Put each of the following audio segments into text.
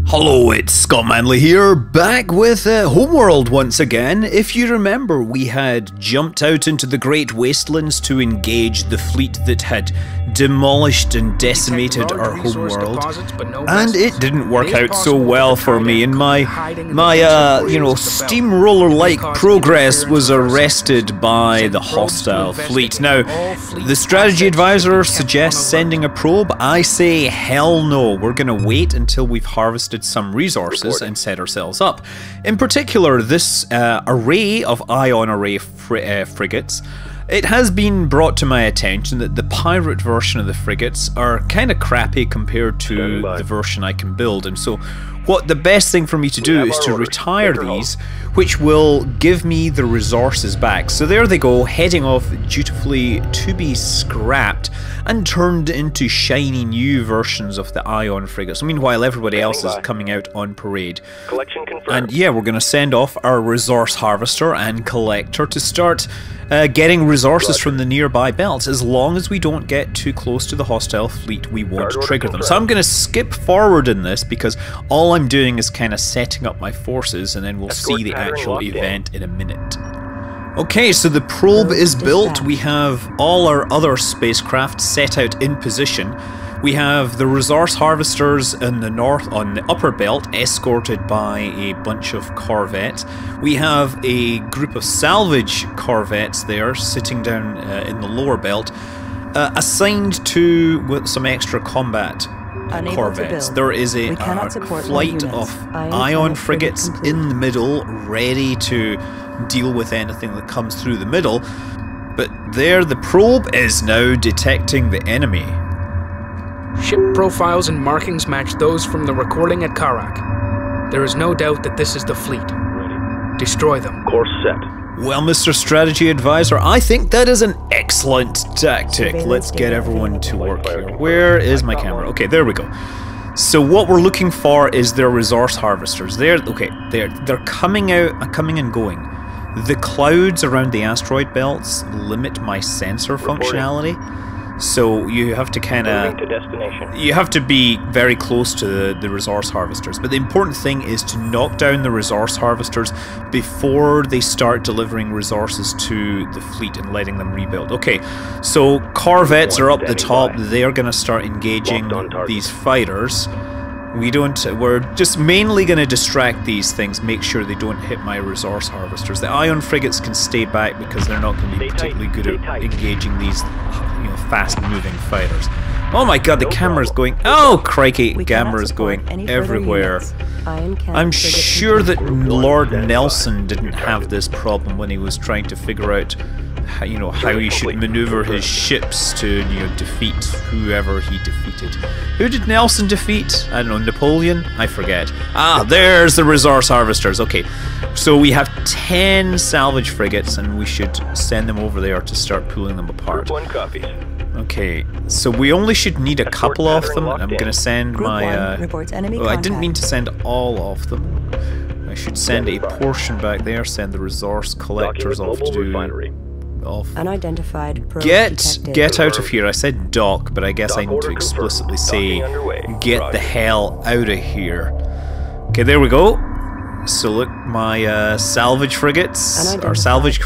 Hello, it's Scott Manley here, back with Homeworld once again. If you remember, we had jumped out into the Great Wastelands to engage the fleet that had demolished and decimated our homeworld, and it didn't work out so well for me, and my steamroller-like progress was arrested by the hostile fleet. Now, the strategy advisor suggests sending a probe. I say hell no, we're gonna wait until we've harvested some resources and set ourselves up. In particular, this array of ion array frigates. It has been brought to my attention that the pirate version of the frigates are kind of crappy compared to the version I can build, and so what the best thing for me to do is to retire these, which will give me the resources back. So there they go, heading off dutifully to be scrapped and turned into shiny new versions of the ion frigates. Meanwhile, everybody else is coming out on parade. Collection confirmed. And yeah, we're going to send off our resource harvester and collector to start getting resources from the nearby belts. As long as we don't get too close to the hostile fleet, we won't trigger them. So I'm going to skip forward in this because all I'm doing is kind of setting up my forces, and then we'll see the actual event in a minute. Okay, so the probe is built. We have all our other spacecraft set out in position. We have the resource harvesters in the north on the upper belt, escorted by a bunch of corvettes. We have a group of salvage corvettes there, sitting down in the lower belt, assigned to with some extra combat corvettes. There is a flight of ion frigates in the middle, ready to deal with anything that comes through the middle. But there, the probe is now detecting the enemy. Ship profiles and markings match those from the recording at Karak. There is no doubt that this is the fleet. Ready. Destroy them. Course set. Well, Mr. Strategy Advisor, I think that is an excellent tactic. Let's get everyone to work here. Where is my camera? Okay, there we go. So what we're looking for is their resource harvesters. They're coming out, coming and going. The clouds around the asteroid belts limit my sensor functionality. So you have to you have to be very close to the resource harvesters. But the important thing is to knock down the resource harvesters before they start delivering resources to the fleet and letting them rebuild. Okay, so corvettes are up the top. They're going to start engaging these fighters. We're just mainly going to distract these things, make sure they don't hit my resource harvesters. The ion frigates can stay back because they're not going to be particularly good at engaging these, fast-moving fighters. Oh my god, the camera's going... Oh, crikey, the camera's going everywhere. I'm sure that Lord Nelson didn't have this problem when he was trying to figure out how he should maneuver his ships to defeat whoever he defeated. Who did Nelson defeat? I don't know, Napoleon? I forget. Ah, there's the resource harvesters. Okay, so we have 10 salvage frigates, and we should send them over there to start pulling them apart. Group 1 copies. Okay, so we only should need a couple of them. I'm going to send my... well, I didn't mean to send all of them. I should send a portion back there, send the resource collectors off to do... Unidentified probe Get out of here. I said dock, but I guess I need to explicitly say get the hell out of here. Okay, there we go. So look, my salvage frigates, or salvage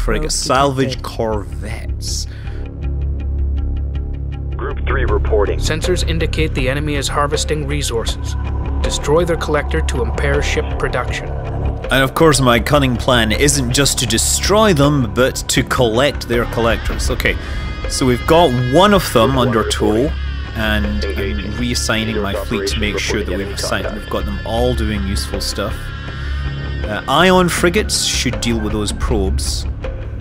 corvettes. Group 3 reporting. Sensors indicate the enemy is harvesting resources. Destroy their collector to impair ship production. And of course my cunning plan isn't just to destroy them, but to collect their collectors. Okay, so we've got one of them under tow, and I'm reassigning my fleet to make sure that we've got them all doing useful stuff. Ion frigates should deal with those probes.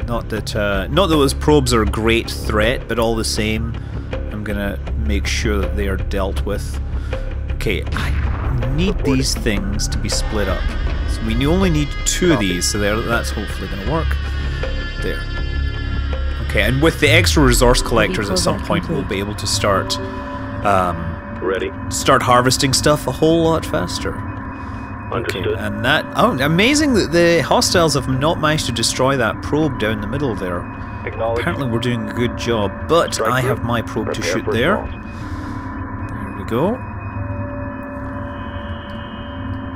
Not that those probes are a great threat, but all the same, I'm gonna make sure that they are dealt with. Okay, I need these things to be split up. So we only need 2 of these, so that's hopefully going to work. There. Okay, and with the extra resource collectors at some point, we'll be able to start harvesting stuff a whole lot faster. Understood. Okay, and that... Oh, amazing that the hostiles have not managed to destroy that probe down the middle there. Apparently we're doing a good job, but I have my probe to shoot there. There we go.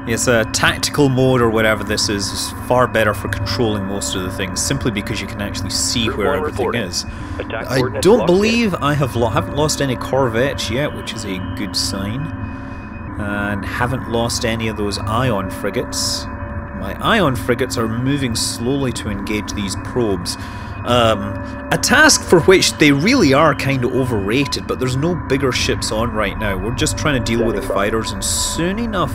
Yes, a tactical mode or whatever this is far better for controlling most of the things, simply because you can actually see where everything is. I don't believe I haven't lost any corvettes yet, which is a good sign. And haven't lost any of those ion frigates. My ion frigates are moving slowly to engage these probes. A task for which they really are kind of overrated, but there's no bigger ships on right now. We're just trying to deal with the fighters, and soon enough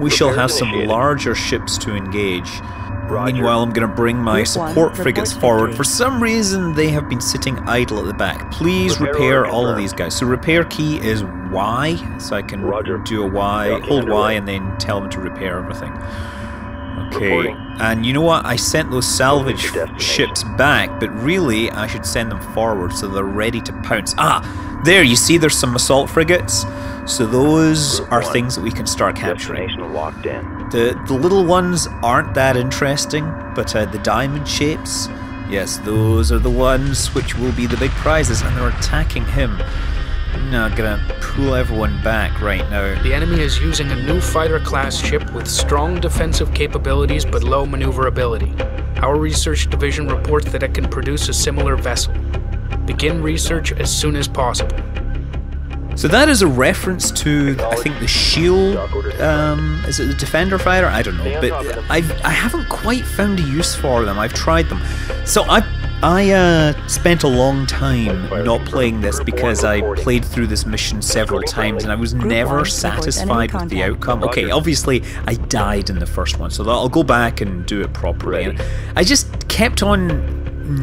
we shall have some larger ships to engage. Meanwhile, I'm going to bring my support frigates forward. For some reason, they have been sitting idle at the back. Please repair all of these guys. So repair key is Y, so I can do a Y, hold Y, and then tell them to repair everything. Okay, and you know what? I sent those salvage ships back, but really I should send them forward so they're ready to pounce. Ah, there, you see there's some assault frigates. So those are things that we can start capturing. The little ones aren't that interesting, but the diamond shapes, yes, those are the ones which will be the big prizes, and they're attacking him. No, I'm gonna pull everyone back right now. The enemy is using a new fighter-class ship with strong defensive capabilities but low maneuverability. Our research division reports that it can produce a similar vessel. Begin research as soon as possible. So that is a reference to, I think, the Shield, is it the Defender fighter? I don't know, but I haven't quite found a use for them. I've tried them. So I spent a long time not playing this because I played through this mission several times and I was never satisfied with the outcome. Okay, obviously I died in the first one, so I'll go back and do it properly. And I just kept on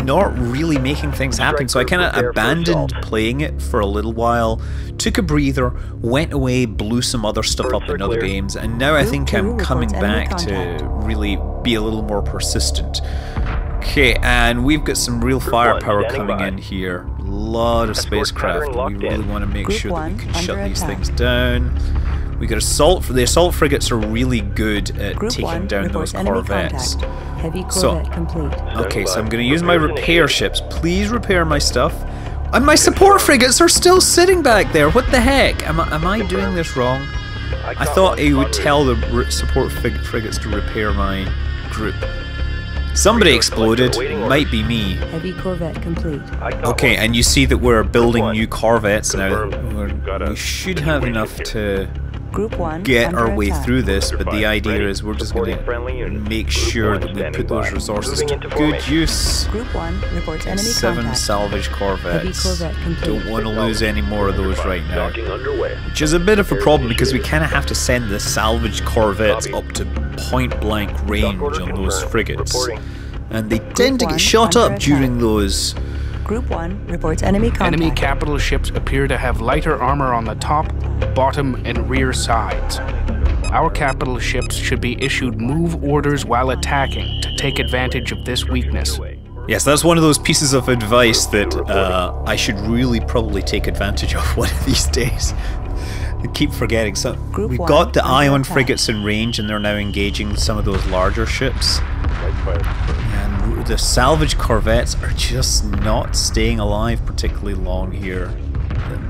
not really making things happen, so I kind of abandoned playing it for a little while, took a breather, went away, blew some other stuff up in other games, and now I think I'm coming back to really be a little more persistent. Okay, and we've got some real firepower coming in here. A lot of spacecraft. We really want to make sure that we can shut these things down. We got assault. The assault frigates are really good at taking down those corvettes. Heavy corvette complete. Okay, so I'm going to use my repair ships. Please repair my stuff. And my support frigates are still sitting back there. What the heck? Am I doing this wrong? I thought it would tell the support frigates to repair my group. Somebody exploded. Might be me. Heavy corvette complete. Okay, and you see that we're building new corvettes now. We should have enough to get our way through this, but the idea is we're just going to make sure that we put those resources to good use. Group 1 reports enemy 7 contact. salvage corvettes. Heavy corvette complete. Don't want to lose any more of those right now, which is a bit of a problem because we kind of have to send the salvage corvettes up to point blank range on those frigates, and they tend to get shot up during those. Group 1 reports enemy contact. Enemy capital ships appear to have lighter armor on the top, bottom, and rear sides. Our capital ships should be issued move orders while attacking to take advantage of this weakness. Yes, that's one of those pieces of advice that I should really probably take advantage of one of these days. I keep forgetting. So we've got the ion frigates in range and they're now engaging some of those larger ships. And the salvage corvettes are just not staying alive particularly long here.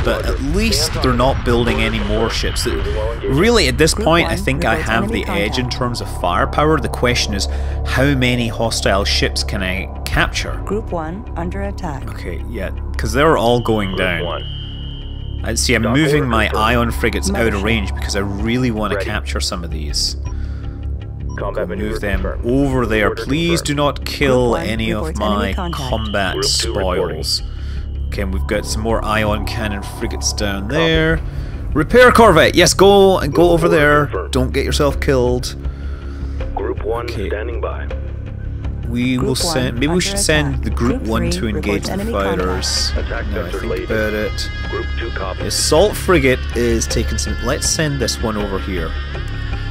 But at least they're not building any more ships. Really, at this point, I think I have the edge in terms of firepower. The question is, how many hostile ships can I capture? Group 1 under attack. Okay, yeah, because they're all going down. I see, I'm moving my ion frigates out of range because I really want to capture some of these. Move them over there. Please do not kill any of my combat spoils. Okay, and we've got some more ion cannon frigates down there. Repair corvette. Yes, go over there. Don't get yourself killed. Group 1 standing by. We will send. Maybe we should send the Group 1 to engage the fighters. Now I think about it. The assault frigate is taking some. Let's send this one over here.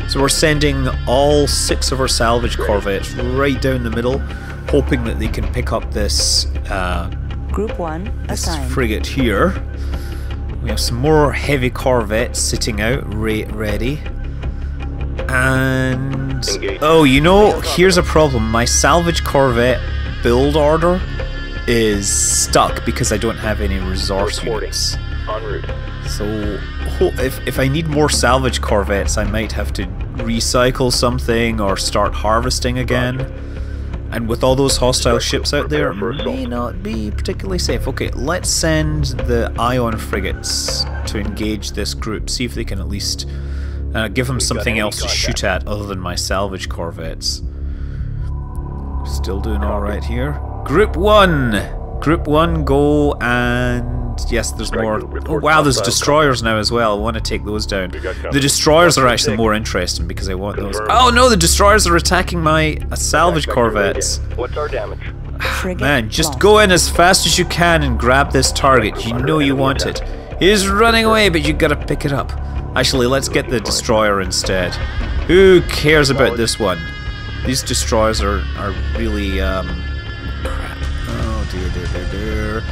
So we're sending all 6 of our salvage corvettes right down the middle, hoping that they can pick up this Group 1 assigned. Frigate here. We have some more heavy corvettes sitting out, ready. And oh, you know, here's a problem. My salvage corvette build order is stuck because I don't have any resource units. En route. So if I need more salvage corvettes, I might have to recycle something or start harvesting again. And with all those hostile ships out there, it may not be particularly safe. Okay, let's send the ion frigates to engage this group, see if they can at least give them something else to shoot at other than my salvage corvettes. Still doing alright here. Group 1! Group 1, go, and yes, there's more. Oh wow, there's destroyers now as well. I want to take those down. The destroyers are actually more interesting because I want those. Oh no, the destroyers are attacking my salvage corvettes. What's our damage? Man, just go in as fast as you can and grab this target. You know you want it. He's running away, but you gotta pick it up. Actually, let's get the destroyer instead. Who cares about this one? These destroyers are really crap. Oh dear.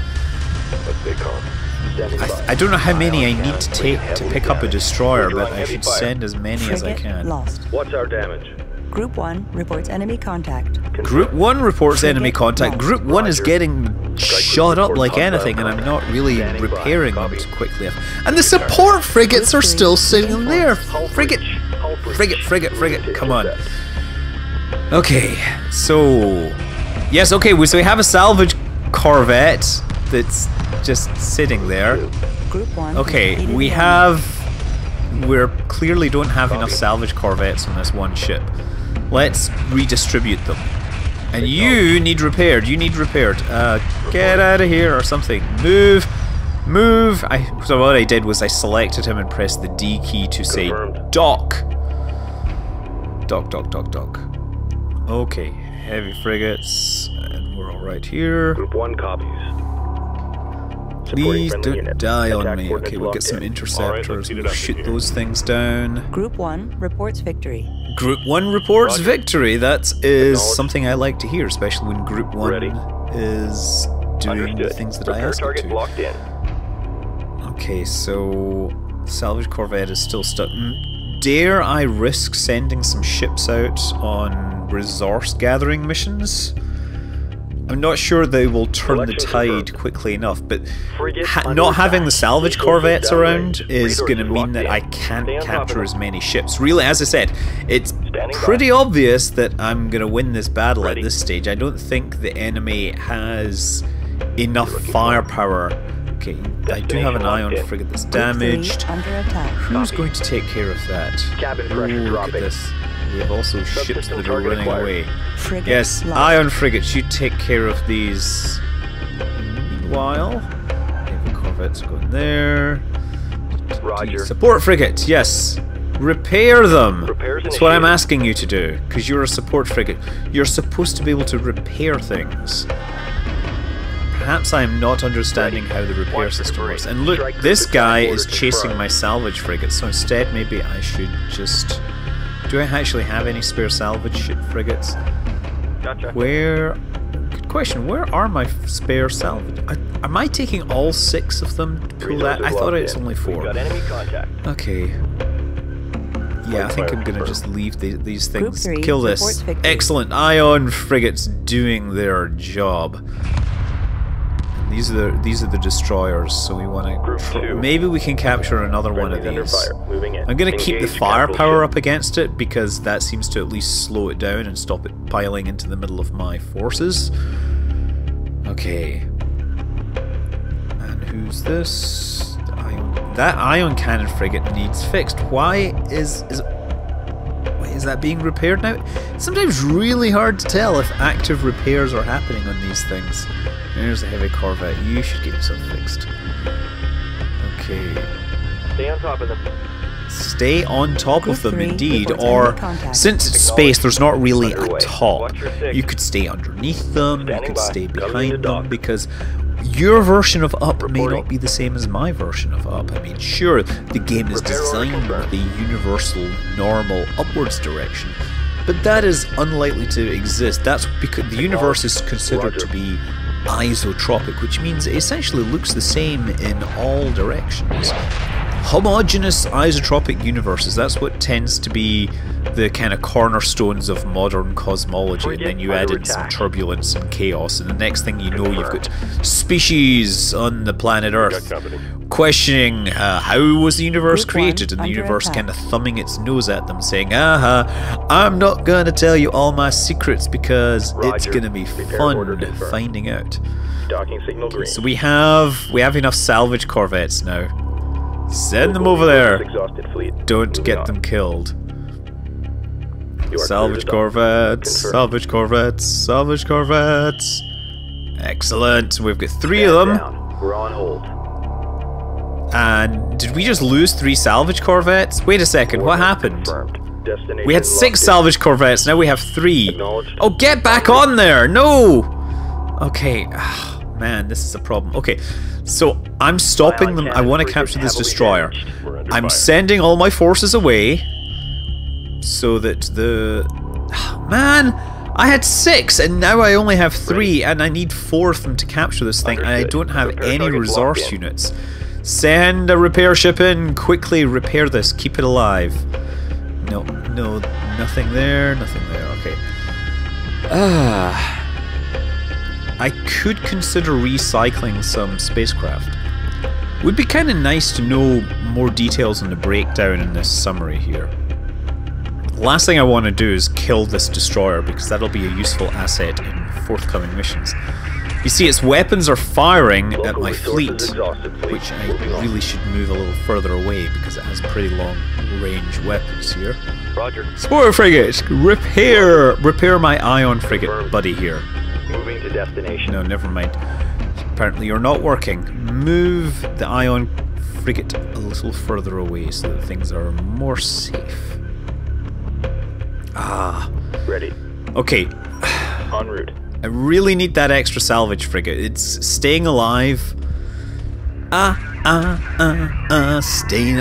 I don't know how many I need to take to pick up a destroyer, but I should send as many as I can. Lost. What's our damage? Group 1 reports enemy contact. Group 1 reports enemy contact. Group 1 is getting shot up like anything, and I'm not really repairing them quickly enough. And the support frigates are still sitting there. Frigate, come on. Okay, so yes, okay, so we have a salvage corvette that's just sitting there. Group 1 Okay, we clearly don't have enough salvage corvettes on this one ship. Let's redistribute them. And you need repaired. Get out of here or something. Move. So what I did was I selected him and pressed the D key to say dock. Dock. Okay, heavy frigates, and we're all right here. Group 1 copies. Please don't die on me. Okay, we'll get some interceptors. We'll shoot those things down. Group 1 reports victory. Group 1 reports victory. That is something I like to hear, especially when Group 1 is doing the things that I ask it to. Okay, so salvage corvette is still stuck. Dare I risk sending some ships out on resource gathering missions? I'm not sure they will turn the tide quickly enough, but not having the salvage corvettes around is going to mean that I can't capture as many ships. Really, as I said, it's pretty obvious that I'm going to win this battle at this stage. I don't think the enemy has enough firepower. Okay, I do have an ion frigate that's damaged. Who's going to take care of that? Oh, look at this. We have also ships that are running away. Yes, ion frigates, you take care of these. Meanwhile, heavy corvettes are going there. Roger. Support frigates, yes. Repair them. That's what I'm asking you to do, because you're a support frigate. You're supposed to be able to repair things. Perhaps I am not understanding how the repair system works. And look, this guy is chasing my salvage frigate, so instead maybe I should just... Do I actually have any spare salvage ship frigates? Gotcha. Where... Good question, where are my spare salvage... Am I taking all 6 of them to pull that? I thought it's only 4. Okay. Yeah, I think I'm gonna just leave these things. Kill this. Excellent. Ion frigates doing their job. These are the destroyers, so we want to... Maybe we can capture another one of these. I'm going to keep the firepower up against it, because that seems to at least slow it down and stop it piling into the middle of my forces. Okay. And who's this? That ion cannon frigate needs fixed. Why is that being repaired now? It's sometimes really hard to tell if active repairs are happening on these things. There's a heavy corvette. You should get yourself fixed. Okay. Stay on top of them. Stay on top of them, indeed. Or, since it's space, there's not really a top. You could stay underneath them, you could stay behind them, because your version of up may not be the same as my version of up. I mean, sure, the game is designed with a universal, normal, upwards direction, but that is unlikely to exist. That's because the universe is considered to be isotropic, which means it essentially looks the same in all directions. Homogeneous isotropic universes, that's what tends to be the kind of cornerstones of modern cosmology, and then you add in some turbulence and chaos, and the next thing you know you've got species on the planet Earth. questioning how was the universe Group one created, and the under universe attack. kind of thumbing its nose at them, saying, I'm not going to tell you all my secrets because it's Roger. going to be Repair fun order confirmed. finding out. Docking signal green. So we have enough salvage corvettes now. Send them over Resources there. Exhausted fleet. Don't Moving get on. them killed. You are Salvage clear to dock. corvettes, Confirmed. salvage corvettes, salvage corvettes. Excellent. We've got 3 of Stand them. down. We're on hold. And did we just lose 3 salvage corvettes? Wait a second, what happened? Confirmed. Destination We had 6 locked in. salvage corvettes, now we have 3. Acknowledged. Oh, get back on there! No! Okay, man, this is a problem. Okay, so I'm stopping them. I want to capture this destroyer. We're under I'm fire. sending all my forces away so that the... Man! I had 6 and now I only have 3 and I need 4 of them to capture this thing and I Understood. don't have Repair any target resource locked in. units. Send a repair ship in! Quickly repair this. Keep it alive. No, nothing there, okay. I could consider recycling some spacecraft. Would be kind of nice to know more details on the breakdown in this summary here. Last thing I want to do is kill this destroyer because that'll be a useful asset in forthcoming missions. You see, its weapons are firing at Local my resources fleet, exhausted, fleet. which I Moving on. really should move a little further away because it has pretty long range weapons here. Roger. Support frigate, repair my ion frigate buddy here. Moving to destination. No, never mind. Apparently you're not working. Move the ion frigate a little further away so that things are more safe. Ready. Okay, En route. I really need that extra salvage frigate. It's staying alive. Staying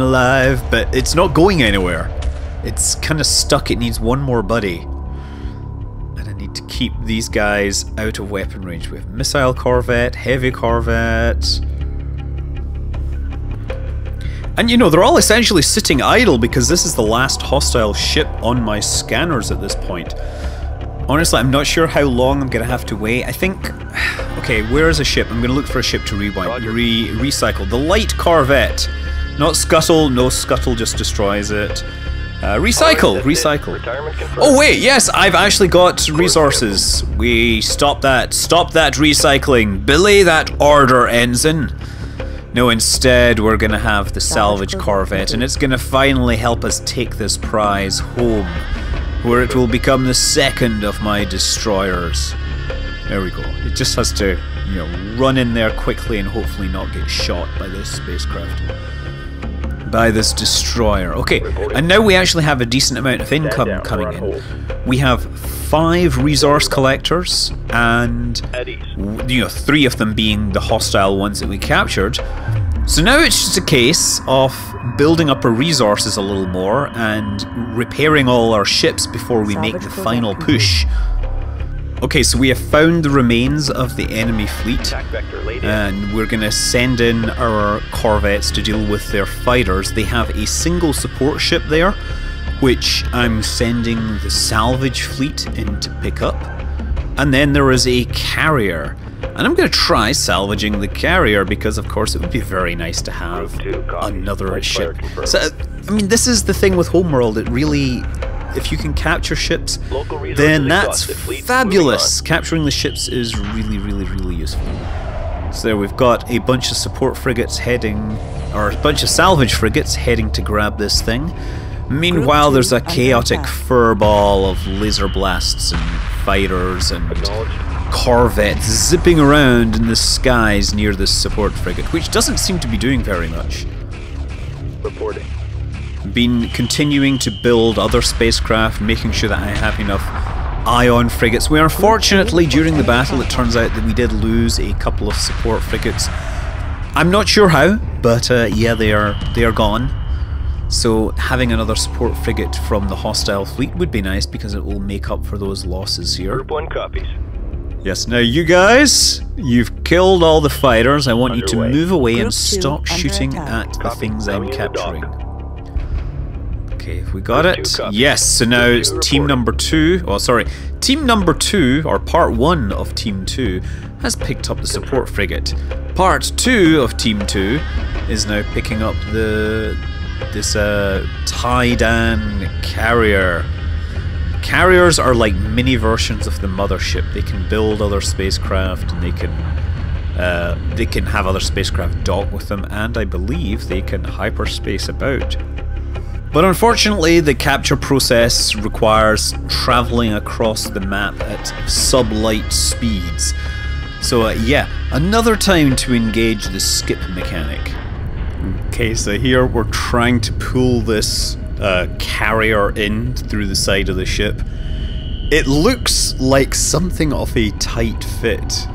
alive, but it's not going anywhere. It's kind of stuck. It needs one more buddy. And I need to keep these guys out of weapon range. We have missile corvette, heavy corvette. And you know, they're all essentially sitting idle because this is the last hostile ship on my scanners at this point. Honestly, I'm not sure how long I'm going to have to wait. I think... Okay, where is a ship? I'm going to look for a ship to recycle. The light corvette. Not Scuttle. No, Scuttle just destroys it. Recycle. Retirement confirmed. Oh wait, yes, I've actually got resources. We stop that. Stop that recycling. Belay that order, ensign. No, instead we're going to have the salvage corvette, and it's going to finally help us take this prize home, where it will become the second of my destroyers. There we go. It just has to, you know, run in there quickly and hopefully not get shot by this spacecraft. By this destroyer. Okay, and now we actually have a decent amount of income coming in. We have 5 resource collectors, and you know, 3 of them being the hostile ones that we captured. So now it's just a case of building up our resources a little more and repairing all our ships before we make the final push. Okay, so we have found the remains of the enemy fleet, and we're going to send in our corvettes to deal with their fighters. They have a single support ship there, which I'm sending the salvage fleet in to pick up. And then there is a carrier, and I'm going to try salvaging the carrier because, of course, it would be very nice to have another ship. So, I mean, this is the thing with Homeworld. It really... If you can capture ships, then that's fabulous. Capturing the ships is really, really, really useful. So there we've got a bunch of support frigates heading, or a bunch of salvage frigates heading to grab this thing. Meanwhile, there's a chaotic furball of laser blasts and fighters and corvettes zipping around in the skies near this support frigate, which doesn't seem to be doing very much. Reporting. Been continuing to build other spacecraft, making sure that I have enough ion frigates. We unfortunately, during the battle, it turns out that we did lose a couple of support frigates. I'm not sure how, but yeah, they are gone. So having another support frigate from the hostile fleet would be nice because it will make up for those losses here. Group 1 copies. Yes, now you guys, you've killed all the fighters. I want you to move away and Group 2 stop shooting under at the Copy. things I'm Coming in the dock. capturing. Okay, have we got Group it? 2 copies. Yes, so now Group it's 2 team reporting. number 2, oh sorry, Team number 2, or part 1 of Team 2, has picked up the support frigate. Part 2 of Team 2 is now picking up this Tidan carrier. Carriers are like mini versions of the mothership. They can build other spacecraft, and they can have other spacecraft dock with them, and I believe they can hyperspace about. But unfortunately, the capture process requires traveling across the map at sublight speeds. So yeah, another time to engage the skip mechanic. Okay, so here we're trying to pull this carrier in through the side of the ship. It looks like something of a tight fit.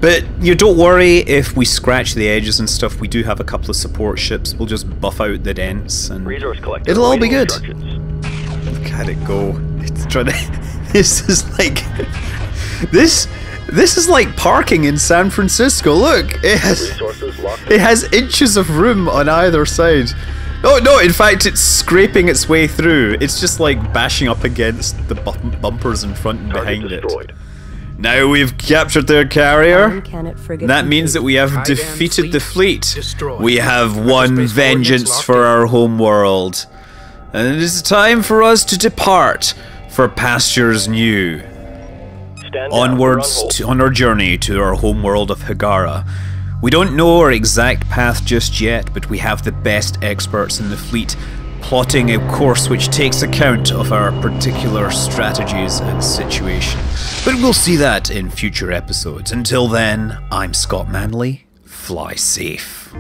But you don't worry if we scratch the edges and stuff. We do have a couple of support ships. We'll just buff out the dents and it'll all be good. Look at it go. It's trying to... This is like... This is like parking in San Francisco. Look, it has inches of room on either side. Oh no, in fact it's scraping its way through. It's just like bashing up against the bumpers in front and behind it. Now we've captured their carrier. That means that we have defeated the fleet. We have won vengeance for our homeworld. And it is time for us to depart for pastures new. Onwards on our journey to our homeworld of Hagara. We don't know our exact path just yet, but we have the best experts in the fleet plotting a course which takes account of our particular strategies and situation. But we'll see that in future episodes. Until then, I'm Scott Manley. Fly safe.